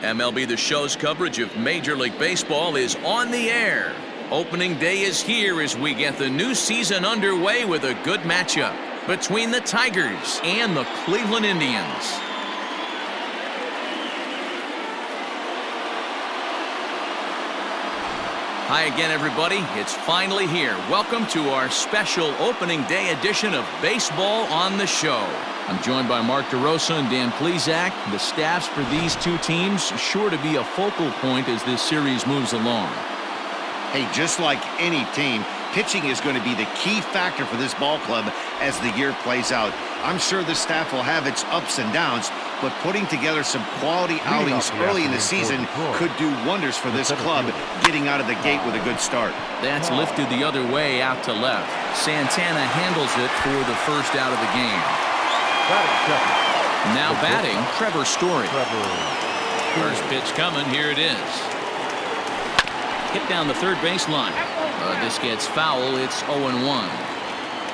MLB The Show's coverage of Major League Baseball is on the air. Opening day is here as we get the new season underway with a good matchup between the Tigers and the Cleveland Indians. Hi again, everybody. It's finally here. Welcome to our special opening day edition of Baseball on the Show. I'm joined by Mark DeRosa and Dan Plesac. The staffs for these two teams are sure to be a focal point as this series moves along. Hey, just like any team, pitching is going to be the key factor for this ball club as the year plays out. I'm sure the staff will have its ups and downs, but putting together some quality outings early in the season could do wonders for this club getting out of the gate with a good start. That's lifted the other way out to left. Santana handles it for the first out of the game. Now batting, Trevor Story. First pitch coming, here it is. Hit down the third baseline. This gets foul, it's 0-1.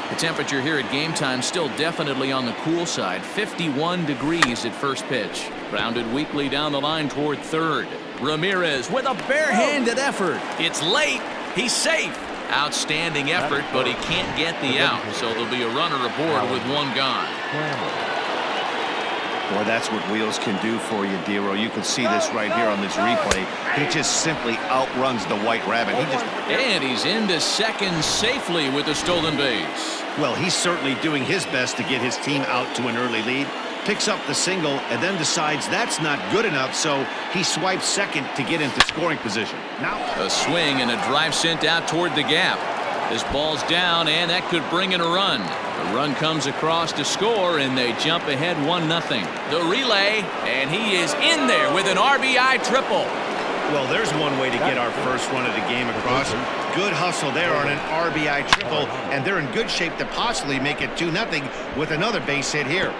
The temperature here at game time still definitely on the cool side. 51 degrees at first pitch. Grounded weakly down the line toward third. Ramirez with a barehanded effort. It's late. He's safe. Outstanding effort, but he can't get the out. So there'll be a runner aboard with one gone. Boy, that's what wheels can do for you, Dero. You can see this right here on this replay. He just simply outruns the White Rabbit. And he's into second safely with the stolen base. Well, he's certainly doing his best to get his team out to an early lead. Picks up the single and then decides that's not good enough, so he swipes second to get into scoring position. Now a swing and a drive sent out toward the gap. This ball's down, and that could bring in a run. The run comes across to score, and they jump ahead 1-0. The relay, and he is in there with an RBI triple. Well, there's one way to get our first run of the game across. Good hustle there on an RBI triple, and they're in good shape to possibly make it 2-0 with another base hit here.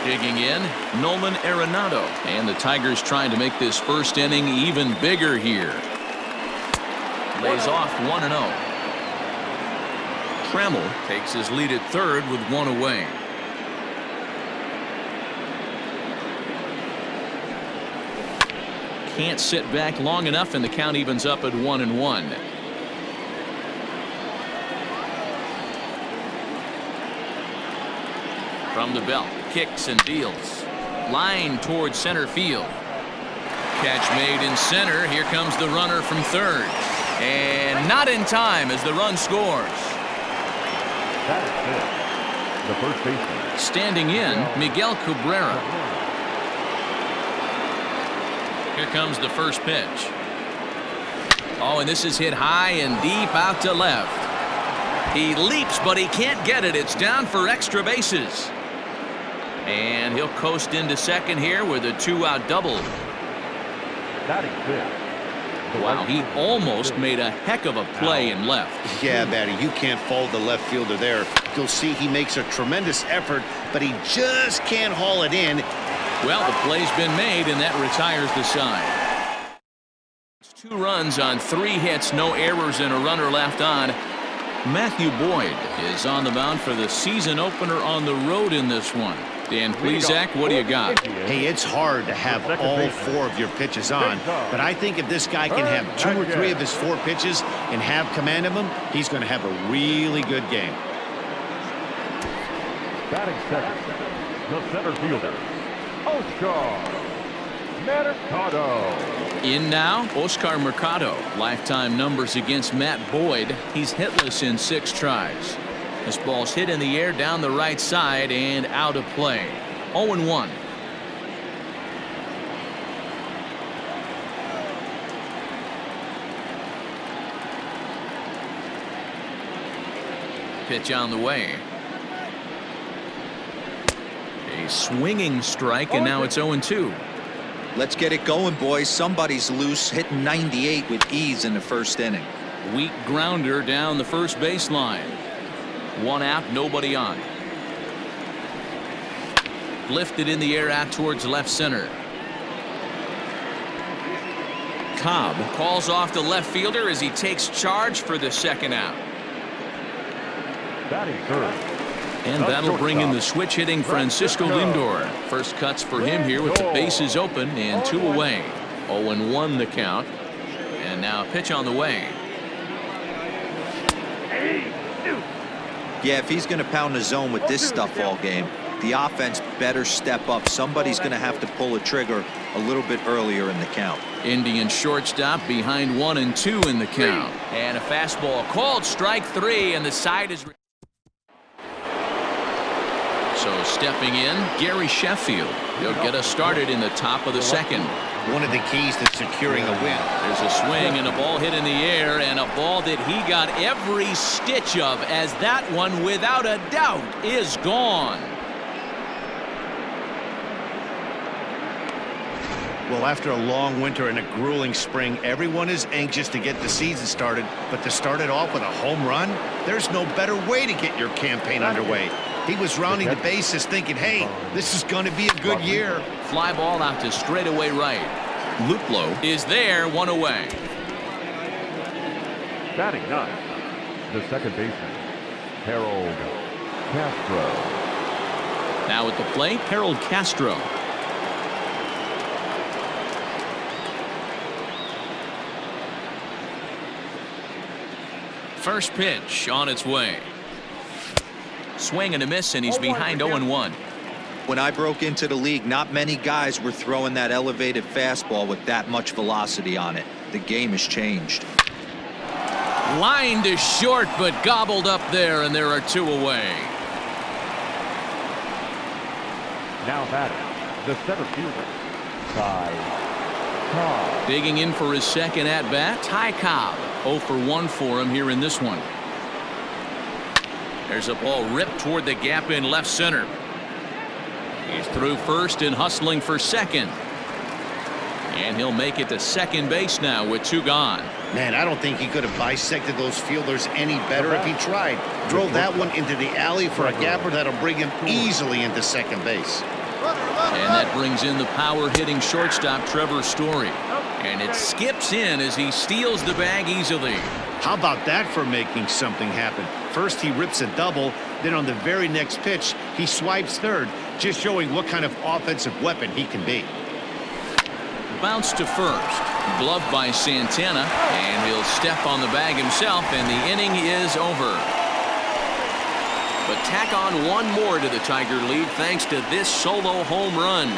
Digging in, Nolan Arenado. And the Tigers trying to make this first inning even bigger here. Lays off 1-0. Trammell takes his lead at third with one away. Can't sit back long enough, and the count evens up at 1-1. From the belt, kicks and deals. Line towards center field. Catch made in center. Here comes the runner from third. And not in time as the run scores. The first baseman. Standing in, Miguel Cabrera. Here comes the first pitch. Oh, and this is hit high and deep out to left. He leaps, but he can't get it. It's down for extra bases. And he'll coast into second here with a two-out double. Wow, he almost made a heck of a play in left. Yeah, Batty, you can't fault the left fielder there. You'll see he makes a tremendous effort, but he just can't haul it in. Well, the play's been made, and that retires the side. It's 2 runs on 3 hits, no errors, and a runner left on. Matthew Boyd is on the mound for the season opener on the road in this one. Dan Plesac, what do you got? Hey, it's hard to have all 4 of your pitches on, but I think if this guy can have 2 or 3 of his 4 pitches and have command of them, he's going to have a really good game. Batting second, the center fielder, Oscar Mercado. In now, Oscar Mercado. Lifetime numbers against Matt Boyd. He's hitless in 6 tries. This ball's hit in the air down the right side and out of play. 0-1. Pitch on the way. A swinging strike, and now it's 0-2. Let's get it going, boys. Somebody's loose, hitting 98 with ease in the first inning. Weak grounder down the first baseline. 1 out, nobody on. Lifted in the air out towards left center. Cobb calls off the left fielder as he takes charge for the second out. Batting third. And that'll bring in the switch hitting Francisco Lindor. First cuts for him here with the bases open and 2 away. 0-1 the count. And now a pitch on the way. Yeah, if he's going to pound the zone with this stuff all game, the offense better step up. Somebody's going to have to pull a trigger a little bit earlier in the count. Indian shortstop behind 1-2 in the count. And a fastball called strike 3, and the side is. So stepping in, Gary Sheffield. He'll get us started in the top of the second. One of the keys to securing a win. There's a swing and a ball hit in the air, and a ball that he got every stitch of, as that one, without a doubt, is gone. Well, after a long winter and a grueling spring, everyone is anxious to get the season started, but to start it off with a home run, there's no better way to get your campaign underway. He was rounding the bases thinking, hey, this is going to be a good year. Fly ball out to straightaway right. Luplow is there, 1 away. Batting 9, the second baseman, Harold Castro. Now at the plate, Harold Castro. First pitch on its way. Swing and a miss, and he's behind 0-1. When I broke into the league, not many guys were throwing that elevated fastball with that much velocity on it. The game has changed. Line to short, but gobbled up there, and there are 2 away. Now batting, the center fielder, Ty Cobb. Digging in for his second at-bat, Ty Cobb. 0 for 1 for him here in this one. There's a ball ripped toward the gap in left center. He's through first and hustling for second. And he'll make it to second base now with 2 gone. Man, I don't think he could have bisected those fielders any better if he tried. Drove that one into the alley for a gapper that'll bring him easily into second base. And that brings in the power-hitting shortstop Trevor Story. And it skips in as he steals the bag easily. How about that for making something happen? First he rips a double, then on the very next pitch he swipes third, just showing what kind of offensive weapon he can be. Bounce to first. Gloved by Santana, and he'll step on the bag himself, and the inning is over. But tack on 1 more to the Tiger lead thanks to this solo home run.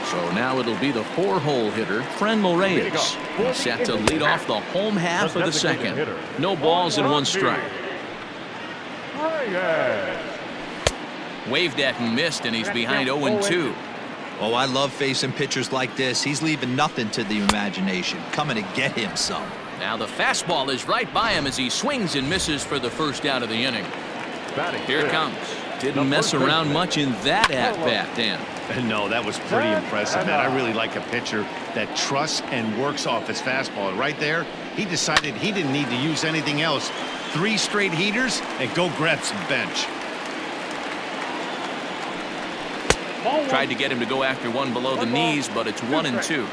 So now it'll be the 4-hole hitter, Frenmel Reyes. He's set to lead off the home half of the second. No balls and 1 strike. Waved at and missed, and he's behind 0-2. Oh, I love facing pitchers like this. He's leaving nothing to the imagination. Coming to get him some. Now the fastball is right by him as he swings and misses for the first out of the inning. Here it comes. Didn't mess around much in that at-bat, Dan. No, that was pretty impressive, man. I really like a pitcher that trusts and works off his fastball. Right there, he decided he didn't need to use anything else. 3 straight heaters and go grab some bench. Tried to get him to go after one below the knees, but it's 1-2.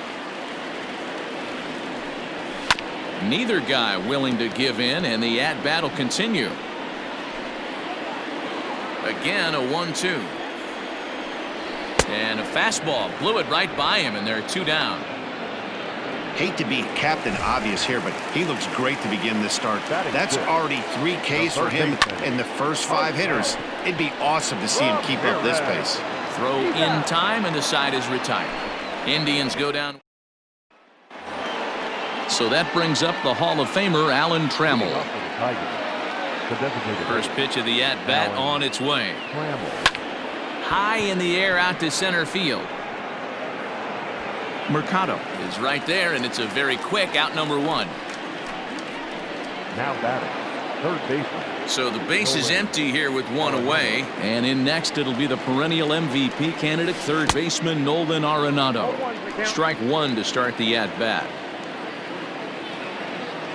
Neither guy willing to give in, and the at-bat will continue. Again, a 1-2. And a fastball blew it right by him, and there are 2 down. Hate to be Captain Obvious here, but he looks great to begin this start. That's already 3 Ks for him in the first 5 hitters. It'd be awesome to see him keep up this pace. Throw in time, and the side is retired. Indians go down. So that brings up the Hall of Famer Alan Trammell. First pitch of the at-bat on its way. High in the air out to center field. Mercado is right there, and it's a very quick out number 1. Now batting, third baseman. So the base is empty here with 1 away, and in next it'll be the perennial MVP candidate, third baseman Nolan Arenado. Strike 1 to start the at-bat.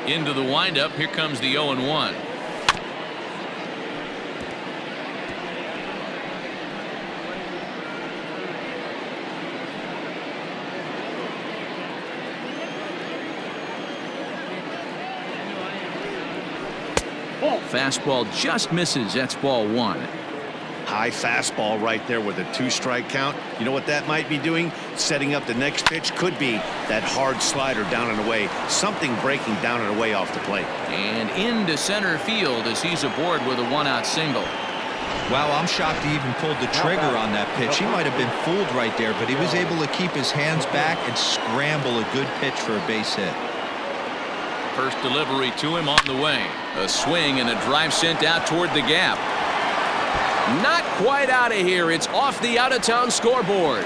Into the windup, here comes the 0-1. Fastball just misses. That's ball one. High fastball right there with a 2-strike count. You know what that might be doing? Setting up the next pitch. Could be that hard slider down and away. Something breaking down and away off the plate. And into center field as he's aboard with a 1-out single. Wow, I'm shocked he even pulled the trigger on that pitch. He might have been fooled right there, but he was able to keep his hands back and scramble a good pitch for a base hit. First delivery to him on the way. A swing and a drive sent out toward the gap. Not quite out of here. It's off the out-of-town scoreboard.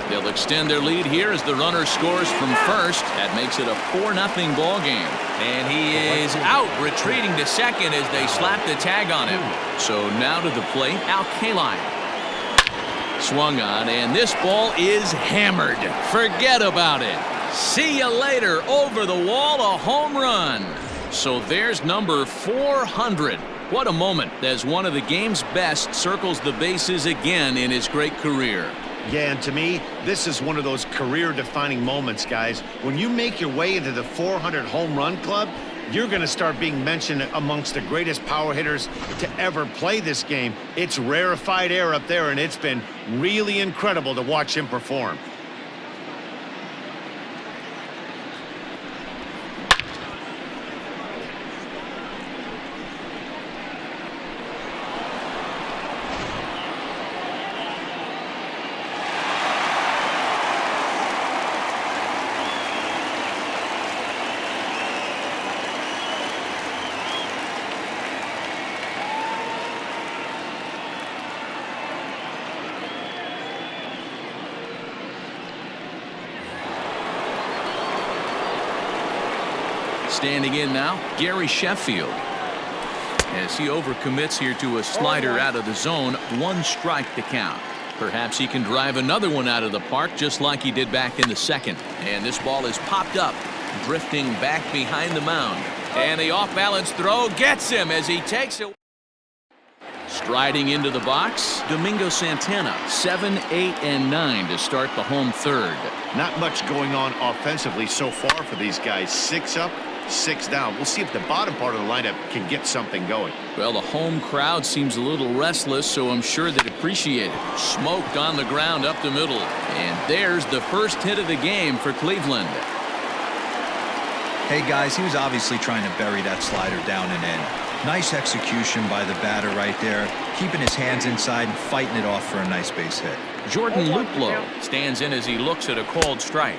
They'll extend their lead here as the runner scores from first. That makes it a 4-0 ball game. And he is out, retreating to second as they slap the tag on him. So now to the plate, Al Kaline. Swung on, and this ball is hammered. Forget about it. See you later. Over the wall, a home run. So there's number 400. What a moment as one of the game's best circles the bases again in his great career. Yeah, and to me, this is one of those career-defining moments, guys. When you make your way into the 400 home run club, you're going to start being mentioned amongst the greatest power hitters to ever play this game. It's rarefied air up there, and it's been really incredible to watch him perform. Standing in now, Gary Sheffield. As he overcommits here to a slider out of the zone, 1 strike to count. Perhaps he can drive another one out of the park just like he did back in the second. And this ball is popped up, drifting back behind the mound. And the off-balance throw gets him as he takes it. Striding into the box, Domingo Santana, 7, 8, and 9 to start the home third. Not much going on offensively so far for these guys. 6 up, 6 down. We'll see if the bottom part of the lineup can get something going. Well, the home crowd seems a little restless, so I'm sure they'd appreciate it. Smoked on the ground up the middle. And there's the first hit of the game for Cleveland. Hey, guys, he was obviously trying to bury that slider down and in. Nice execution by the batter right there, keeping his hands inside and fighting it off for a nice base hit. Jordan Luplow stands in as he looks at a called strike.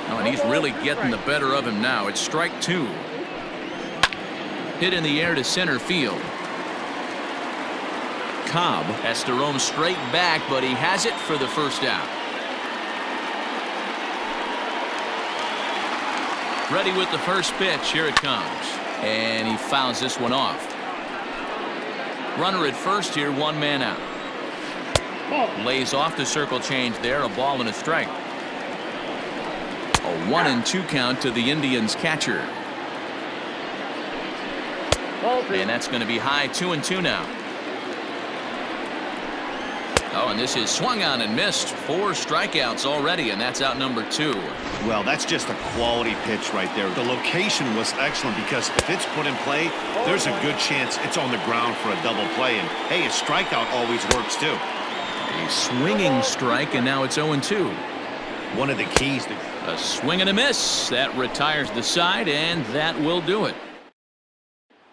Oh, and he's really getting the better of him now. It's strike 2. Hit in the air to center field. Cobb has to roam straight back, but he has it for the first out. Ready with the first pitch. Here it comes. And he fouls this one off. Runner at first here, 1 man out. Lays off the circle change there, a ball and a strike. A 1-2 count to the Indians catcher. And that's going to be high, 2-2 now. Oh, and this is swung on and missed. 4 strikeouts already, and that's out number 2. Well, that's just a quality pitch right there. The location was excellent because if it's put in play, there's a good chance it's on the ground for a double play. And, hey, a strikeout always works, too. A swinging strike, and now it's 0-2. One of the keys to... A swing and a miss. That retires the side, and that will do it.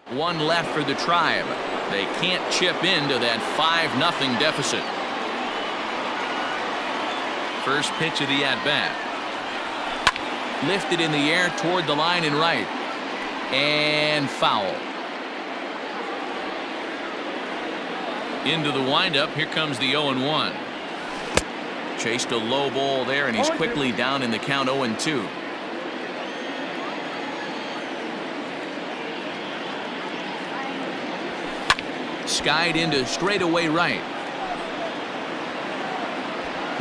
1 left for the Tribe. They can't chip into that 5-0 deficit. First pitch of the at-bat. Lifted in the air toward the line and right. And foul. Into the windup. Here comes the 0-1. Chased a low ball there, and he's quickly down in the count 0-2. Skied into straightaway right.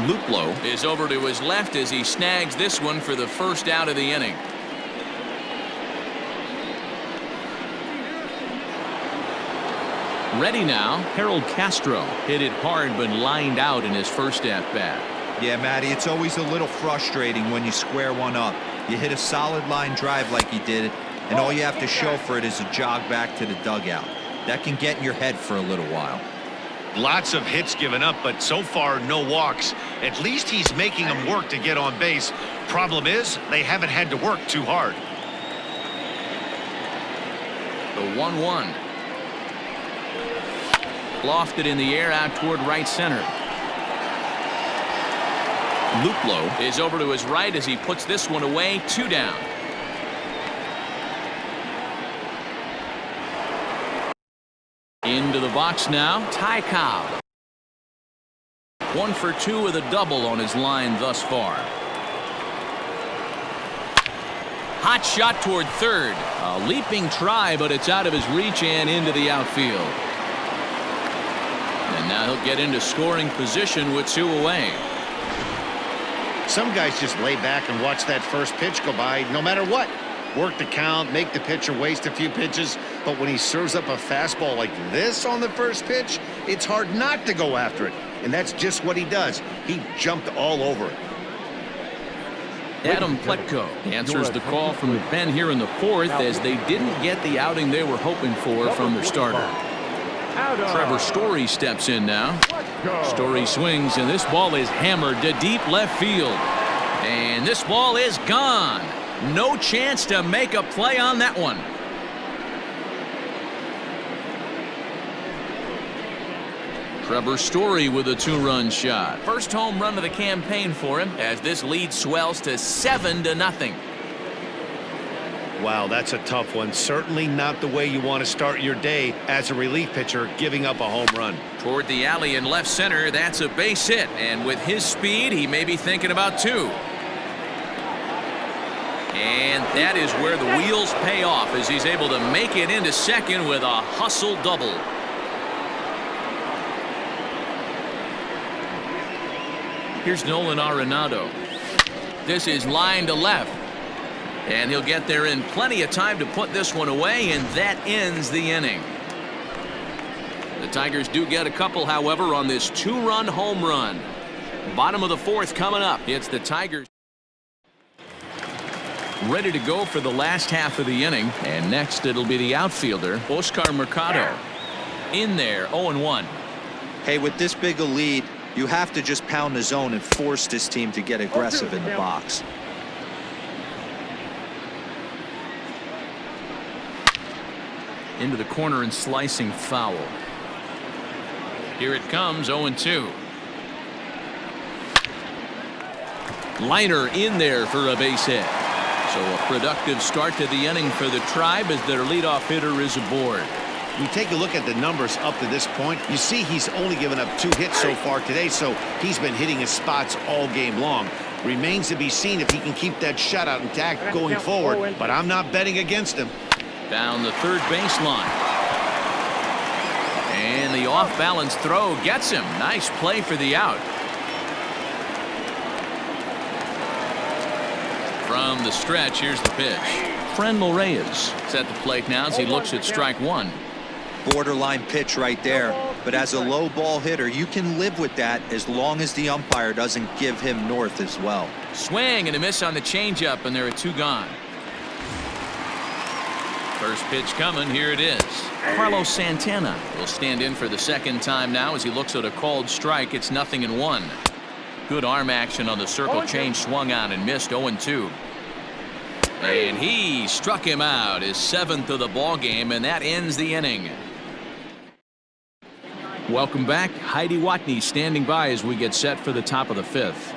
Luplow is over to his left as he snags this one for the first out of the inning. Ready now, Harold Castro hit it hard but lined out in his first at-bat. Yeah, Matty, it's always a little frustrating when you square one up. You hit a solid line drive like he did, and all you have to show for it is a jog back to the dugout. That can get in your head for a little while. Lots of hits given up, but so far no walks. At least he's making them work to get on base. Problem is, they haven't had to work too hard. The 1-1. Lofted in the air out toward right center. Luplow is over to his right as he puts this one away. 2 down. Into the box now, Ty Cobb. 1 for 2 with a double on his line thus far. Hot shot toward third. A leaping try, but it's out of his reach and into the outfield. And now he'll get into scoring position with 2 away. Some guys just lay back and watch that first pitch go by no matter what. Work the count, make the pitcher waste a few pitches, but when he serves up a fastball like this on the first pitch, it's hard not to go after it. And that's just what he does. He jumped all over it. Adam Pletko answers the call from Ben here in the 4th as they didn't get the outing they were hoping for from their starter. Trevor Story steps in now. Story swings, and this ball is hammered to deep left field. And this ball is gone. No chance to make a play on that one. Trevor Story with a 2-run shot. First home run of the campaign for him as this lead swells to 7-0. Wow, that's a tough one. Certainly not the way you want to start your day as a relief pitcher, giving up a home run. Toward the alley in left center, that's a base hit. And with his speed, he may be thinking about 2. And that is where the wheels pay off as he's able to make it into second with a hustle double. Here's Nolan Arenado. This is line to left. And he'll get there in plenty of time to put this one away, and that ends the inning. The Tigers do get a couple, however, on this 2-run home run. Bottom of the 4th coming up. It's the Tigers ready to go for the last half of the inning. And next it'll be the outfielder, Oscar Mercado. In there, 0-1. Hey, with this big a lead, you have to just pound the zone and force this team to get aggressive in the box. Into the corner and slicing foul. Here it comes, 0-2. Liner in there for a base hit. So a productive start to the inning for the Tribe as their leadoff hitter is aboard. You take a look at the numbers up to this point, you see he's only given up 2 hits so far today, so he's been hitting his spots all game long. Remains to be seen if he can keep that shutout intact going forward, but I'm not betting against him. Down the third baseline. And the off-balance throw gets him. Nice play for the out. From the stretch, here's the pitch. Franmil Reyes is at the plate now as he looks at strike 1. Borderline pitch right there, but as a low ball hitter, you can live with that as long as the umpire doesn't give him north as well. Swing and a miss on the changeup, and there are 2 gone. First pitch coming, here it is. Carlos Santana will stand in for the 2nd time now as he looks at a called strike. It's 0-1. Good arm action on the circle change, swung on and missed. 0-2. And he struck him out, his 7th of the ball game, and that ends the inning. Welcome back. Heidi Watney standing by as we get set for the top of the 5th.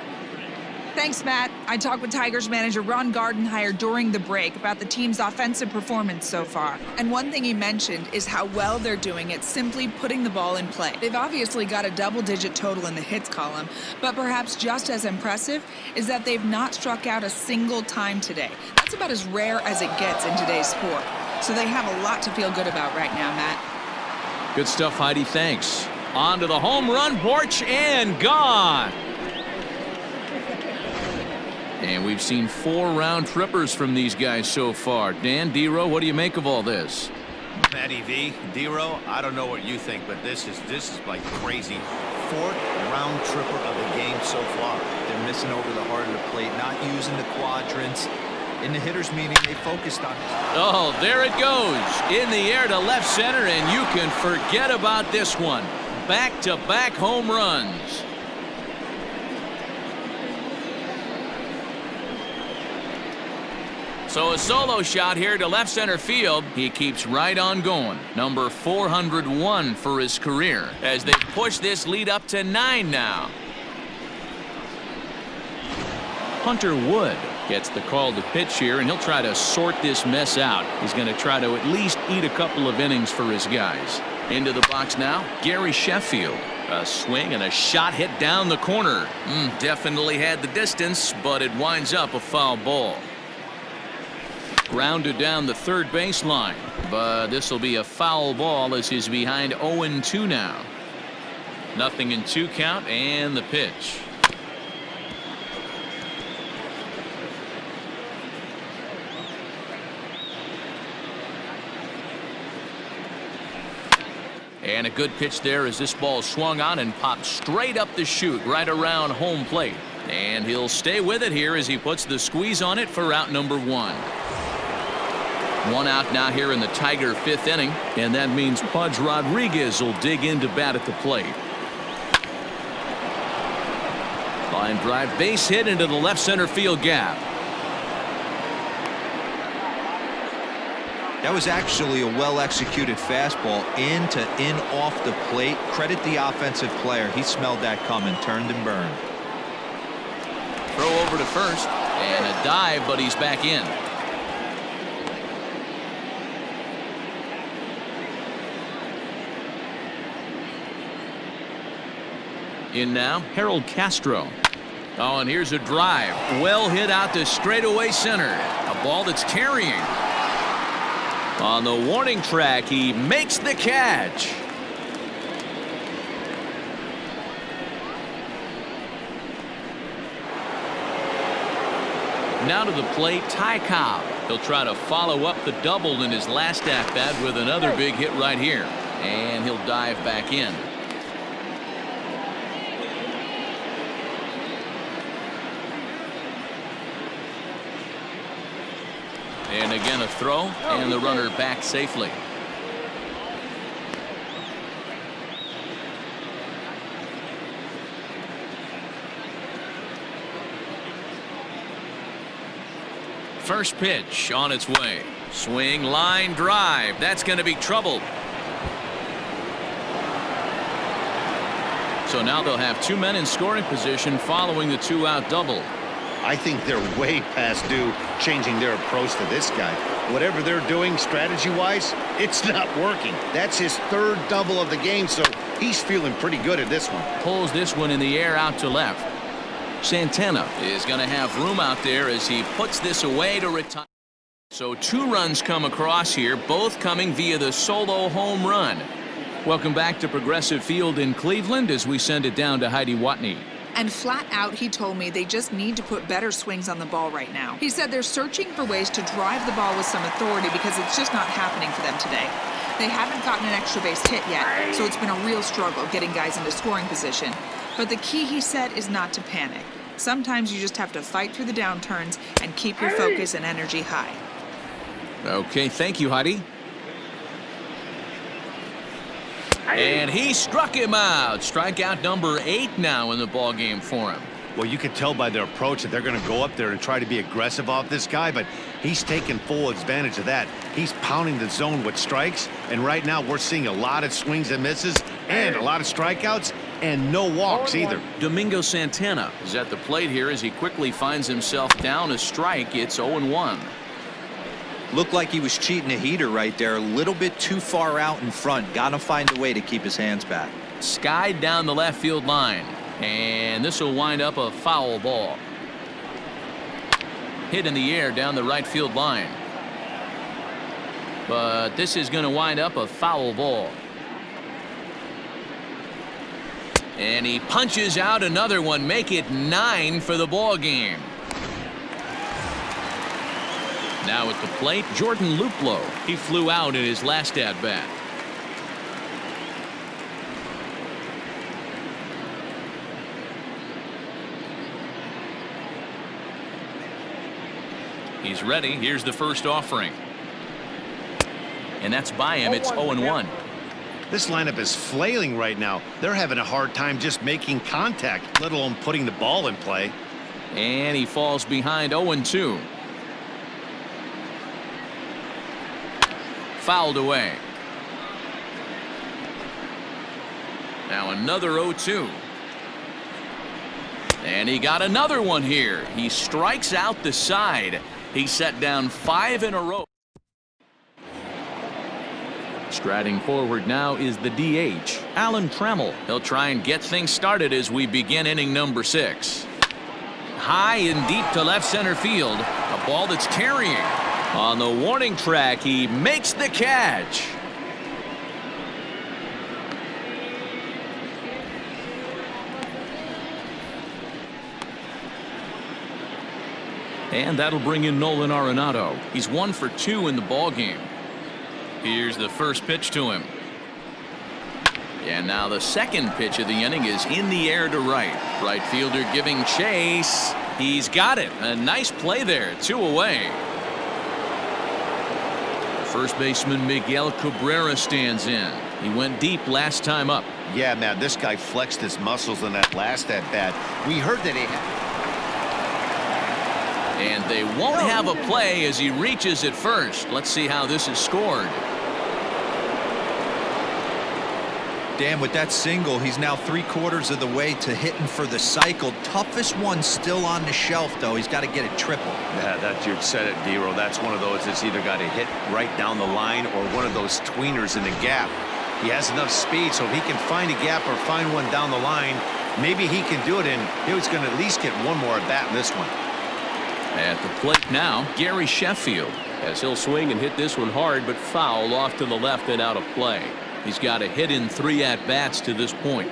Thanks, Matt. I talked with Tigers manager Ron Gardenhire during the break about the team's offensive performance so far. And one thing he mentioned is how well they're doing at simply putting the ball in play. They've obviously got a double-digit total in the hits column, but perhaps just as impressive is that they've not struck out a single time today. That's about as rare as it gets in today's sport. So they have a lot to feel good about right now, Matt. Good stuff, Heidi. Thanks. On to the home run porch and gone. And we've seen 4 round trippers from these guys so far. Dan, D-Row, what do you make of all this? Matty V, D-Row, I don't know what you think, but this is like crazy. 4th round tripper of the game so far. They're missing over the heart of the plate, not using the quadrants. In the hitters meeting, they focused on it. Oh, there it goes. In the air to left center, and you can forget about this one. Back-to-back home runs. So a solo shot here to left center field. He keeps right on going. Number 401 for his career as they push this lead up to 9 now. Hunter Wood gets the call to pitch here, and he'll try to sort this mess out. He's going to try to at least eat a couple of innings for his guys. Into the box now, Gary Sheffield. A swing and a shot hit down the corner. Definitely had the distance, but it winds up a foul ball. Grounded down the third baseline, but this will be a foul ball as he's behind 0-2 now. 0-2 count, and the pitch. And a good pitch there as this ball swung on and popped straight up the chute right around home plate. And he'll stay with it here as he puts the squeeze on it for out number 1. 1 out now here in the Tiger 5th inning, and that means Pudge Rodriguez will dig into bat at the plate. Line drive base hit into the left center field gap. That was actually a well-executed fastball in off the plate. Credit the offensive player. He smelled that coming, turned and burned. Throw over to first, and a dive, but he's back in. In now, Harold Castro. Oh, and here's a drive. Well hit out to straightaway center. A ball that's carrying. On the warning track, he makes the catch. Now to the plate, Ty Cobb. He'll try to follow up the double in his last at-bat with another big hit right here. And he'll dive back in. And again a throw, and the runner back safely. First pitch on its way. Swing, line drive. That's going to be trouble. So now they'll have 2 men in scoring position following the 2-out double. I think they're way past due changing their approach to this guy. Whatever they're doing strategy-wise, it's not working. That's his 3rd double of the game, so he's feeling pretty good at this one. Pulls this one in the air out to left. Santana is going to have room out there as he puts this away to retire. So 2 runs come across here, both coming via the solo home run. Welcome back to Progressive Field in Cleveland as we send it down to Heidi Watney. And flat out, he told me they just need to put better swings on the ball right now. He said they're searching for ways to drive the ball with some authority because it's just not happening for them today. They haven't gotten an extra base hit yet, so it's been a real struggle getting guys into scoring position. But the key, he said, is not to panic. Sometimes you just have to fight through the downturns and keep your focus and energy high. Okay, thank you, Heidi. And he struck him out. Strikeout number 8 now in the ballgame for him. Well, you can tell by their approach that they're going to go up there and try to be aggressive off this guy, but he's taking full advantage of that. He's pounding the zone with strikes, and right now we're seeing a lot of swings and misses and a lot of strikeouts and no walks either. Domingo Santana is at the plate here as he quickly finds himself down a strike. It's 0-1. Looked like he was cheating a heater right there. A little bit too far out in front. Got to find a way to keep his hands back. Skied down the left field line. And this will wind up a foul ball. Hit in the air down the right field line. But this is going to wind up a foul ball. And he punches out another one. Make it 9 for the ball game. Now at the plate, Jordan Luplow. He flew out in his last at-bat. He's ready. Here's the first offering. And that's by him. It's 0-1. This lineup is flailing right now. They're having a hard time just making contact, let alone putting the ball in play. And he falls behind 0-2. Fouled away. Now another 0-2. And he got another one here. He strikes out the side. He set down 5 in a row. Striding forward now is the DH, Alan Trammell. He'll try and get things started as we begin inning number 6. High and deep to left center field. A ball that's carrying. On the warning track, he makes the catch. And that'll bring in Nolan Arenado. He's 1 for 2 in the ballgame. Here's the first pitch to him. And now the second pitch of the inning is in the air to right. Right fielder giving chase. He's got it. A nice play there. 2 away. First baseman Miguel Cabrera stands in. He went deep last time up. Yeah, man, this guy flexed his muscles in that last at bat. We heard that he had. And they won't have a play as he reaches at first. Let's see how this is scored. Dan, with that single, he's now 3/4 of the way to hitting for the cycle. Toughest one still on the shelf, though. He's got to get it triple. Yeah, that you said it, D-Row. That's one of those that's either got to hit right down the line or one of those tweeners in the gap. He has enough speed, so if he can find a gap or find one down the line, maybe he can do it, and he was going to at least get one more at bat in this one. At the plate now, Gary Sheffield, as he'll swing and hit this one hard, but foul off to the left and out of play. He's got a hit in 3 at-bats to this point.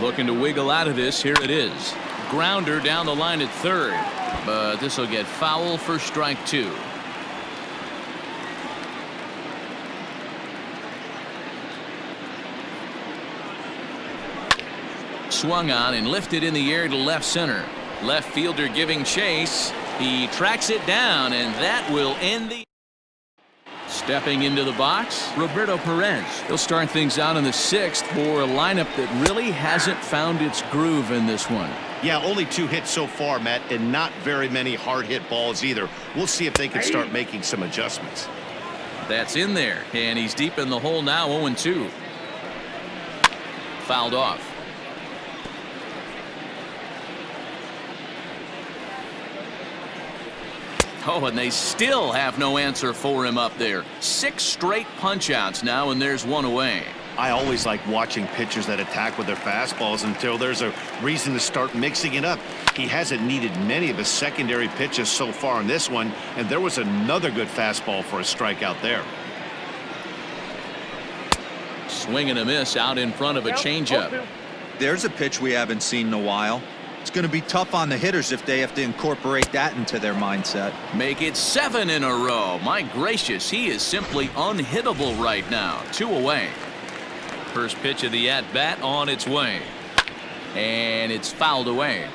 Looking to wiggle out of this. Here it is. Grounder down the line at third, but this will get foul for strike 2. Swung on and lifted in the air to left center. Left fielder giving chase. He tracks it down, and that will end the. Stepping into the box, Roberto Perez. He'll start things out in the 6th for a lineup that really hasn't found its groove in this one. Yeah, only 2 hits so far, Matt, and not very many hard hit balls either. We'll see if they can start making some adjustments. That's in there, and he's deep in the hole now. 0-2. Fouled off. Oh, and they still have no answer for him up there. 6 straight punch-outs now, and there's 1 away. I always like watching pitchers that attack with their fastballs until there's a reason to start mixing it up. He hasn't needed many of his secondary pitches so far in this one, and there was another good fastball for a strikeout there. Swing and a miss out in front of a changeup. There's a pitch we haven't seen in a while. It's going to be tough on the hitters if they have to incorporate that into their mindset. Make it 7 in a row. My gracious, he is simply unhittable right now. 2 away. First pitch of the at-bat on its way. And it's fouled away.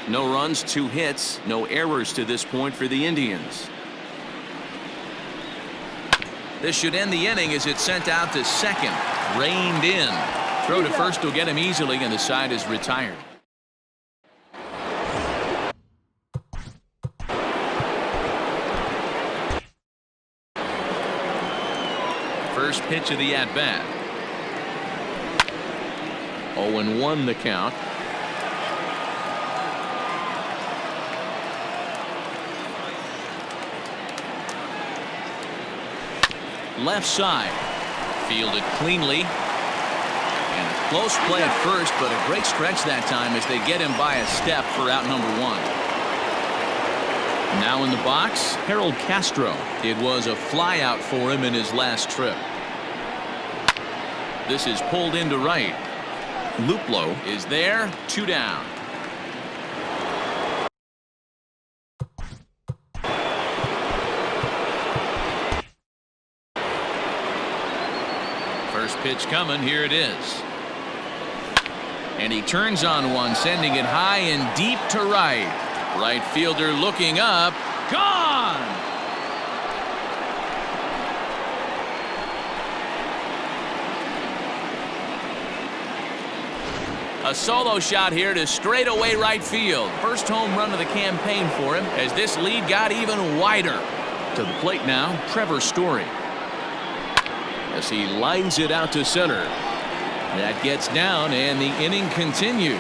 No runs, 2 hits, no errors to this point for the Indians. This should end the inning as it's sent out to second. Reined in. Throw to first will get him easily, and the side is retired. First pitch of the at-bat. 0-1 the count. Left side. Fielded cleanly. And a close play at first, but a great stretch that time as they get him by a step for out number 1. Now in the box, Harold Castro. It was a fly out for him in his last trip. This is pulled into right. Luplow is there. 2 down. First pitch coming. Here it is. And he turns on one, sending it high and deep to right. Right fielder looking up. Gone! A solo shot here to straightaway right field. First home run of the campaign for him as this lead got even wider. To the plate now, Trevor Story. As he lines it out to center. That gets down and the inning continues.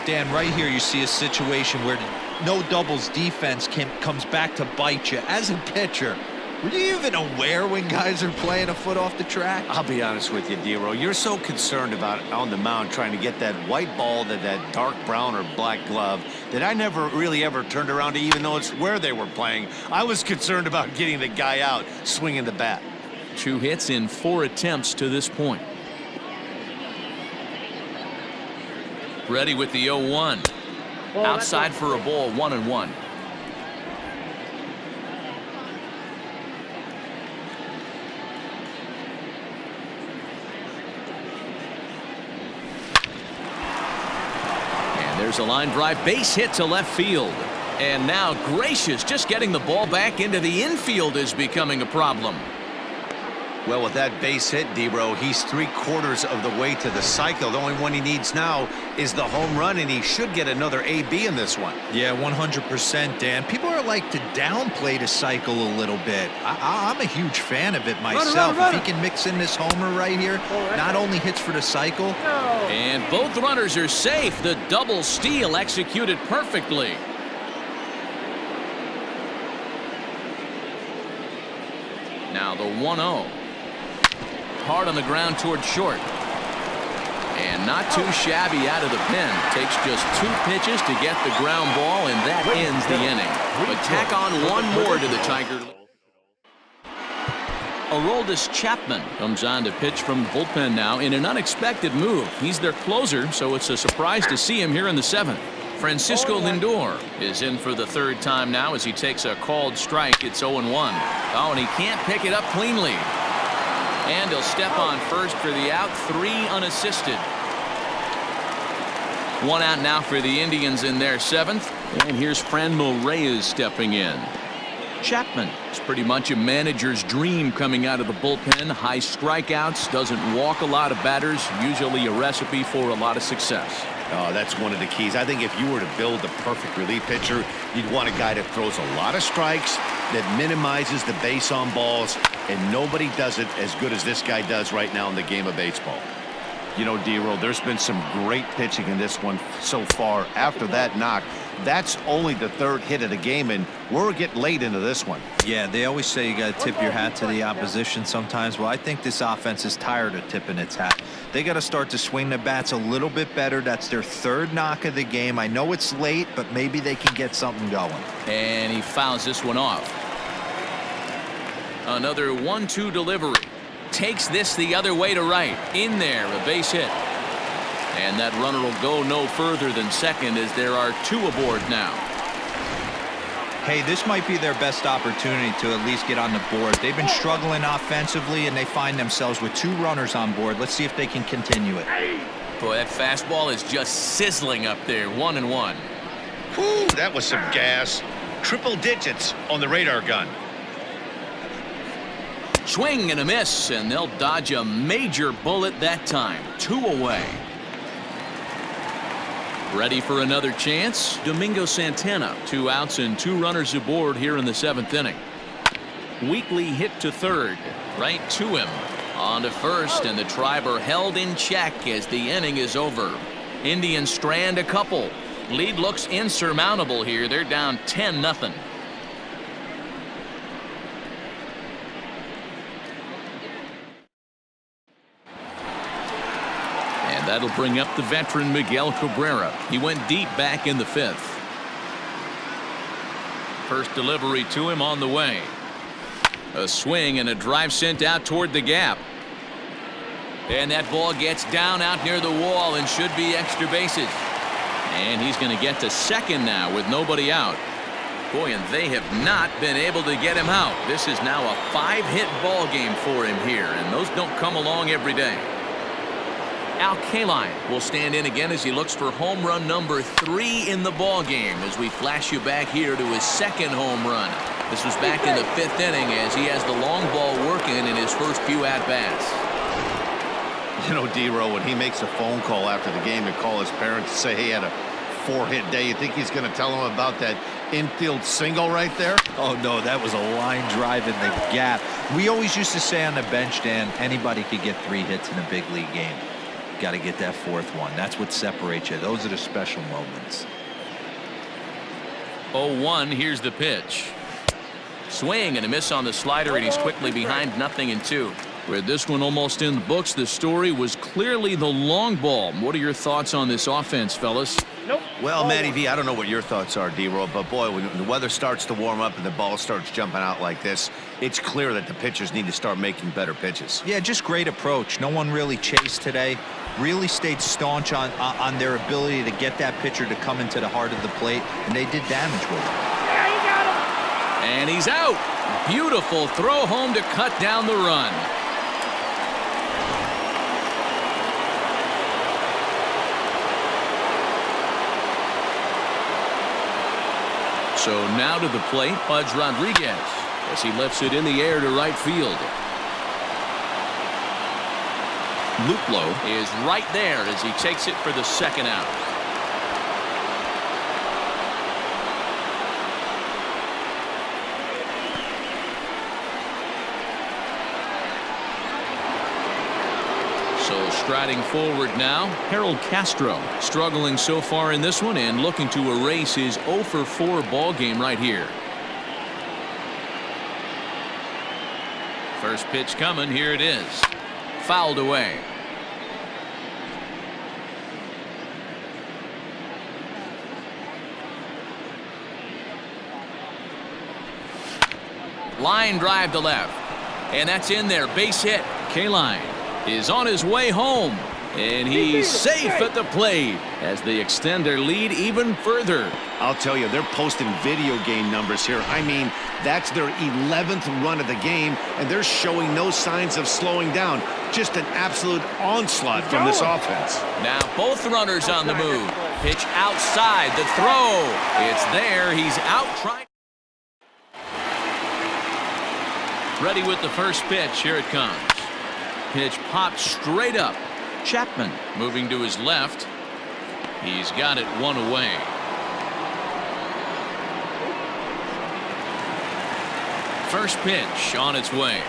Dan, right here you see a situation where no doubles defense comes back to bite you. As a pitcher, were you even aware when guys are playing a foot off the track? I'll be honest with you, Dero. You're so concerned about on the mound trying to get that white ball to that dark brown or black glove that I never really ever turned around to even know it's where they were playing. I was concerned about getting the guy out swinging the bat. 2 hits in 4 attempts to this point. Ready with the 0-1. Outside for a ball, 1-1. There's a line drive, base hit to left field. And now Gracious just getting the ball back into the infield is becoming a problem. Well, with that base hit, Dero, he's 3/4 of the way to the cycle. The only one he needs now is the home run, and he should get another AB in this one. Yeah, 100%, Dan. People are like to downplay the cycle a little bit. I'm a huge fan of it myself. If he can mix in this homer right here, not only hits for the cycle. And both runners are safe. The double steal executed perfectly. Now the 1-0. Hard on the ground toward short. And not too shabby out of the pen. Takes just 2 pitches to get the ground ball, and that ends the inning. But tack on one more to the Tiger. Aroldis Chapman comes on to pitch from the bullpen now in an unexpected move. He's their closer, so it's a surprise to see him here in the 7th. Francisco Lindor is in for the 3rd time now as he takes a called strike. It's 0-1. Oh, and he can't pick it up cleanly. And he'll step on first for the out, 3 unassisted. 1 out now for the Indians in their 7th. And here's Franmil Reyes stepping in. Chapman is pretty much a manager's dream coming out of the bullpen. High strikeouts, doesn't walk a lot of batters, usually a recipe for a lot of success. Oh, that's one of the keys. I think if you were to build a perfect relief pitcher, you'd want a guy that throws a lot of strikes, that minimizes the base on balls, and nobody does it as good as this guy does right now in the game of baseball. You know, Dero, there's been some great pitching in this one so far. After that knock, that's only the 3rd hit of the game, and we're getting late into this one. Yeah, they always say you got to tip your hat to the opposition sometimes. Well, I think this offense is tired of tipping its hat. They got to start to swing the bats a little bit better. That's their 3rd knock of the game. I know it's late, but maybe they can get something going. And he fouls this one off. Another 1-2 delivery. Takes this the other way to right. In there, a base hit. And that runner will go no further than second as there are 2 aboard now. Hey, this might be their best opportunity to at least get on the board. They've been struggling offensively, and they find themselves with 2 runners on board. Let's see if they can continue it. Boy, that fastball is just sizzling up there. 1-1. Whew, that was some gas. Triple digits on the radar gun. Swing and a miss, and they'll dodge a major bullet that time. 2 away. Ready for another chance? Domingo Santana. 2 outs and 2 runners aboard here in the 7th inning. Weekly hit to 3rd. Right to him. On to first, and the Triber held in check as the inning is over. Indians strand a couple. Lead looks insurmountable here. They're down 10-0. That'll bring up the veteran Miguel Cabrera. He went deep back in the 5th. First delivery to him on the way. A swing and a drive sent out toward the gap. And that ball gets down out near the wall and should be extra bases. And he's going to get to second now with nobody out. Boy, and they have not been able to get him out. This is now a 5-hit ball game for him here, and those don't come along every day. Al Kaline will stand in again as he looks for home run number 3 in the ball game as we flash you back here to his second home run. This was back in the 5th inning as he has the long ball working in his first few at-bats. You know, D-Row, when he makes a phone call after the game to call his parents to say he had a 4-hit day, you think he's going to tell them about that infield single right there? Oh, no, that was a line drive in the gap. We always used to say on the bench, Dan, anybody could get 3 hits in a big league game. Got to get that 4th one. That's what separates you. Those are the special moments. 0-1, here's the pitch. Swing and a miss on the slider, and he's quickly behind 0-2. With this one almost in the books, the story was clearly the long ball. What are your thoughts on this offense, fellas? Well, Matty V, I don't know what your thoughts are, D-Row, but boy, when the weather starts to warm up and the ball starts jumping out like this, it's clear that the pitchers need to start making better pitches. Yeah, just great approach. No one really chased today. Really stayed staunch on their ability to get that pitcher to come into the heart of the plate, and they did damage with it. And he's out. Beautiful throw home to cut down the run. So now to the plate, Pudge Rodriguez, as he lifts it in the air to right field. Luplow is right there as he takes it for the second out. So striding forward now, Harold Castro, struggling so far in this one and looking to erase his 0-for-4 ball game right here. First pitch coming, here it is. Fouled away. Line drive to left, and that's in there. Base hit. Kaline is on his way home, and he's safe at the plate as they extend their lead even further. I'll tell you, they're posting video game numbers here. I mean, that's their 11th run of the game, and they're showing no signs of slowing down. Just an absolute onslaught from this offense. Now both runners on the move. Pitch outside. The throw. It's there. He's out trying. Ready with the first pitch. Here it comes. Pitch popped straight up. Chapman moving to his left. He's got it one away. First pitch on its way.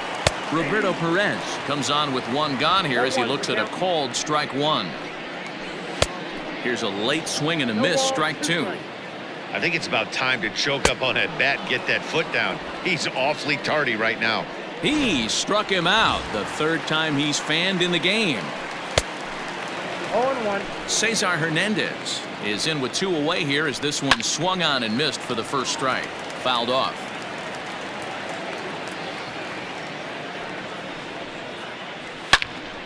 Roberto Perez comes on with one gone here as he looks at a called strike one. Here's a late swing and a miss, strike two. I think it's about time to choke up on that bat and get that foot down. He's awfully tardy right now. He struck him out, the 3rd time he's fanned in the game. 0-1. Cesar Hernandez is in with 2 away here as this one swung on and missed for the first strike. Fouled off.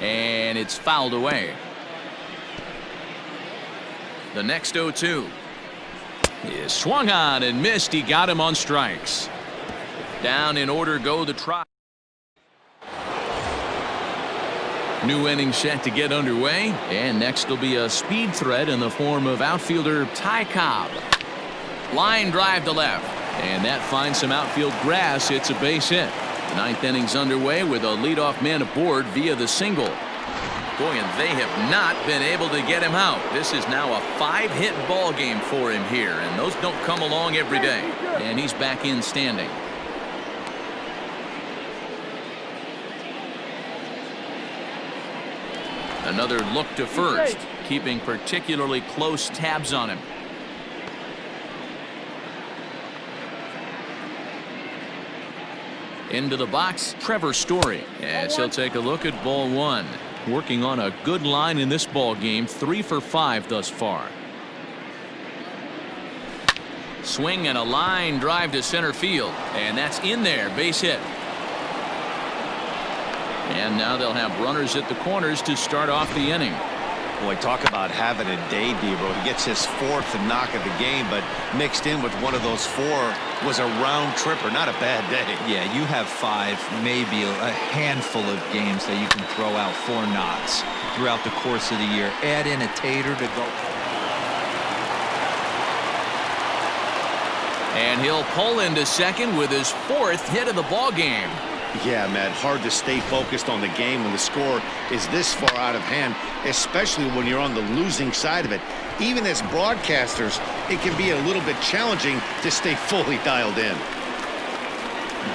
And it's fouled away. The next 0-2 is swung on and missed. He got him on strikes. Down in order go the Tribe. New inning set to get underway, and next will be a speed threat in the form of outfielder Ty Cobb. Line drive to left, and that finds some outfield grass. It's a base hit. The 9th inning's underway with a leadoff man aboard via the single. Boy, and they have not been able to get him out. This is now a 5-hit ball game for him here, and those don't come along every day. And he's back in standing. Another look to first, keeping particularly close tabs on him. Into the box, Trevor Story, as he'll take a look at ball one. Working on a good line in this ball game, 3 for 5 thus far. Swing and a line drive to center field, and that's in there, base hit. And now they'll have runners at the corners to start off the inning. Boy, talk about having a day, Debo. He gets his 4th knock of the game, but mixed in with one of those 4 was a round tripper. Not a bad day. Yeah, you have 5, maybe a handful of games that you can throw out 4 knocks throughout the course of the year. Add in a tater to go. And he'll pull into second with his 4th hit of the ball game. Yeah, Matt, hard to stay focused on the game when the score is this far out of hand, especially when you're on the losing side of it. Even as broadcasters, it can be a little bit challenging to stay fully dialed in.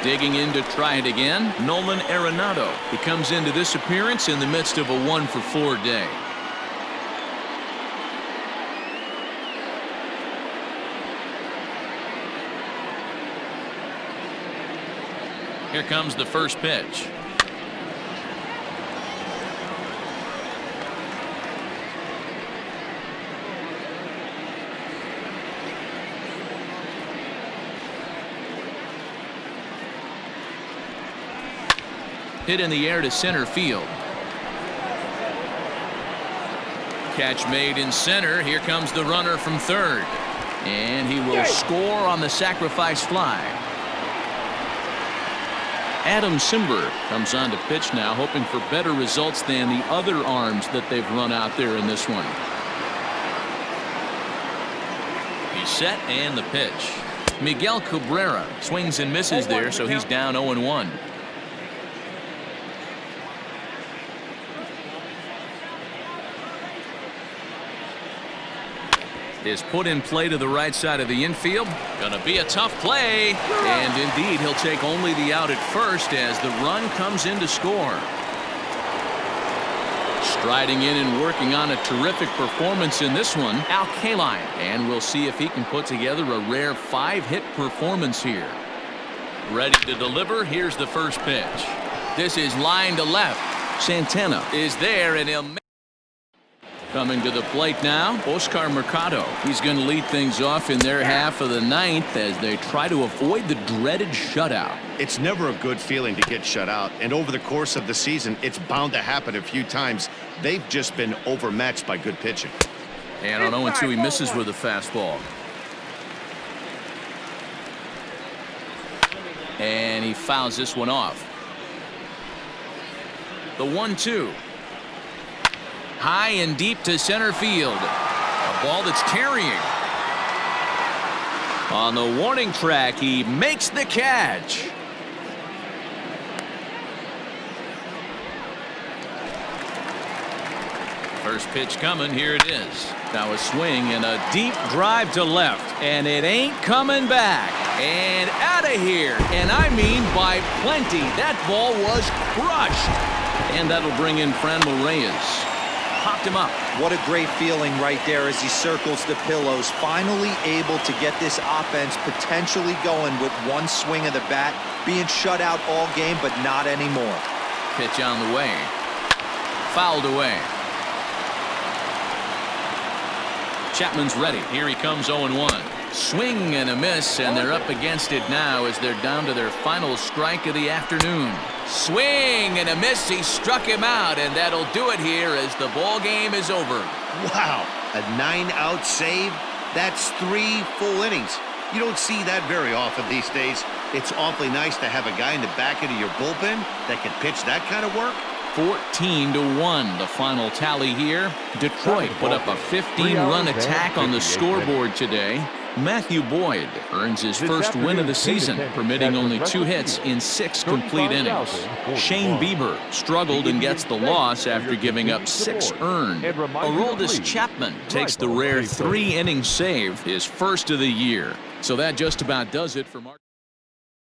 Digging in to try it again, Nolan Arenado. He comes into this appearance in the midst of a 1-for-4 day. Here comes the first pitch. Hit in the air to center field. Catch made in center. Here comes the runner from third. And he will score on the sacrifice fly. Adam Simber comes on to pitch now, hoping for better results than the other arms that they've run out there in this one. He's set and the pitch. Miguel Cabrera swings and misses there, so he's down 0-1. Is put in play to the right side of the infield. Gonna be a tough play. And indeed, he'll take only the out at first as the run comes in to score. Striding in and working on a terrific performance in this one, Al Kaline. And we'll see if he can put together a rare 5-hit performance here. Ready to deliver. Here's the first pitch. This is line to left. Santana is there, and he'll coming to the plate now, Oscar Mercado. He's going to lead things off in their half of the 9th as they try to avoid the dreaded shutout. It's never a good feeling to get shut out, and over the course of the season, it's bound to happen a few times. They've just been overmatched by good pitching. And on 0-2, he misses with a fastball. And he fouls this one off. The 1-2. High and deep to center field. A ball that's carrying. On the warning track, he makes the catch. First pitch coming. Here it is. Now a swing and a deep drive to left. And it ain't coming back. And out of here. And I mean by plenty. That ball was crushed. And that'll bring in Franmil Reyes. Popped him up. What a great feeling right there as he circles the pillows. Finally able to get this offense potentially going with one swing of the bat. Being shut out all game, but not anymore. Pitch on the way. Fouled away. Chapman's ready. Here he comes 0-1. Swing and a miss, and they're up against it now as they're down to their final strike of the afternoon. Swing and a miss. He struck him out, and that'll do it here as the ball game is over. Wow, a 9-out save? That's 3 full innings. You don't see that very often these days. It's awfully nice to have a guy in the back end of your bullpen that can pitch that kind of work. 14-1 the final tally here. Detroit put up a 15-run attack on the scoreboard today. Matthew Boyd earns his first win of the season, permitting only 2 hits in 6 complete innings. Shane Bieber struggled and gets the loss after giving up 6 earned. Aroldis Chapman takes the rare 3-inning save, his first of the year. So that just about does it for Mark.